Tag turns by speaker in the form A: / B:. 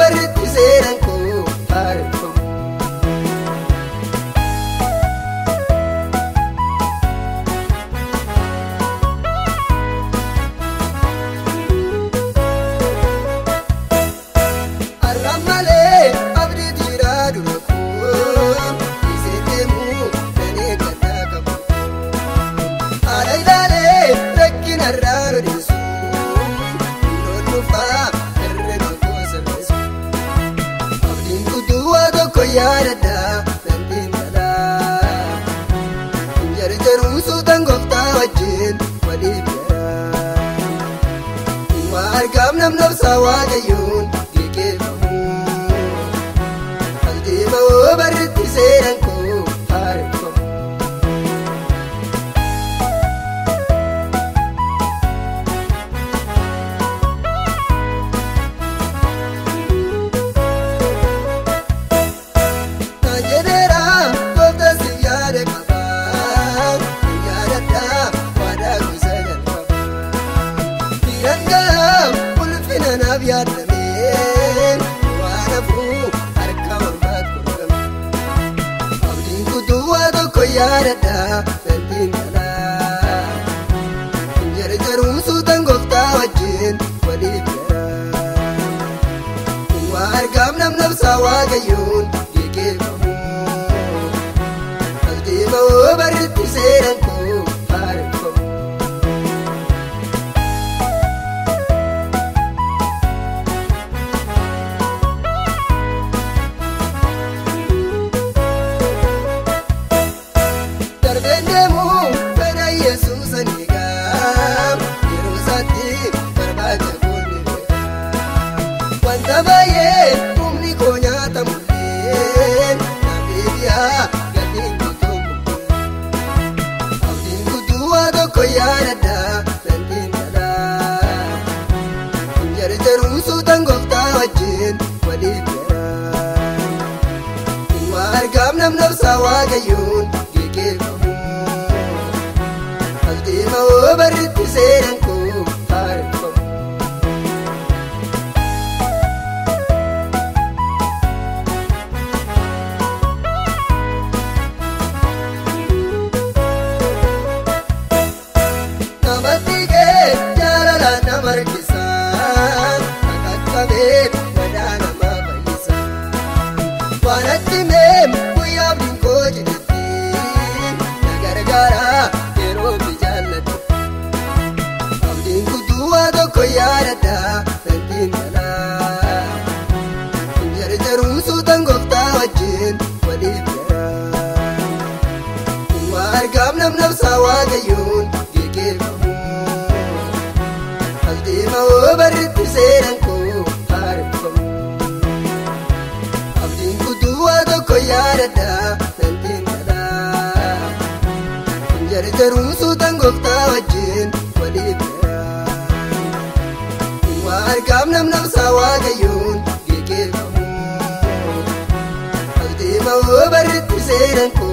A: barreetti seenaan koo faarfamu. Arraan malee abdii jiraa dura koo dhiisee deemuu danee gaddaa qabu. Haala ilaalee rakkinarraan odeessu loon dhufaa herrega koo sirreessu. Abdiin kutuu waa tokko yaadadhaa dandeenya dhalaa. Jarjaruu suutaan gooftaa wajjin waliif garaa. Waa argaam namnobsaa waaqayyoon geeggeeffamu. Aldeemaa barreetti seenaan koo faarfamu. Yaadameen waan hafuu harka mormaatti godhame. Abdiin kutuu waa tokko yaadadhaa dandeenya dhalaa. Jarjaruu suutaan gooftaa wajjin waliif garaa. Waa argaam namnobsaa waaqayyoon geeggeeffamu. Aldeemaa barreetti seenaan koo faarfamu. Baay'ee humni koo nyaata mul'een naafee biyyaa gatiin guutuu mul'een. Abdiin kutuu waa tokko yaadadhaa dandeenya dhalaa. Jarjaruu suutaan gooftaa wajjin waliif garaa. Waa argaam namnobsaa waaqayyoon geeggeeffamu. Aldeemaa barreetti seenaan koo faarfamu. Waanatti meem guyyaa abdiin koo jedhetti na gargaaraa yeroo bijaalladhu. Abdiin kutuu waa tokko yaadadhaa dandeenya dhalaa. Jarjaruu suutaan gooftaa wajjin waliif garaa. Waa argaam namnobsaa waaqayyoon geeggeeffamu. Aldeemaa barreetti seenaan koo faarfamu. Abdiin kutuu waa tokko yaadadhaa dandeenya dhalaa. Jarjaruu suutaan gooftaa wajjin waliif garaa. Waa argaam namnobsaa waaqayyoon geeggeeffamu. Aldeemaa barreetti seenaan koo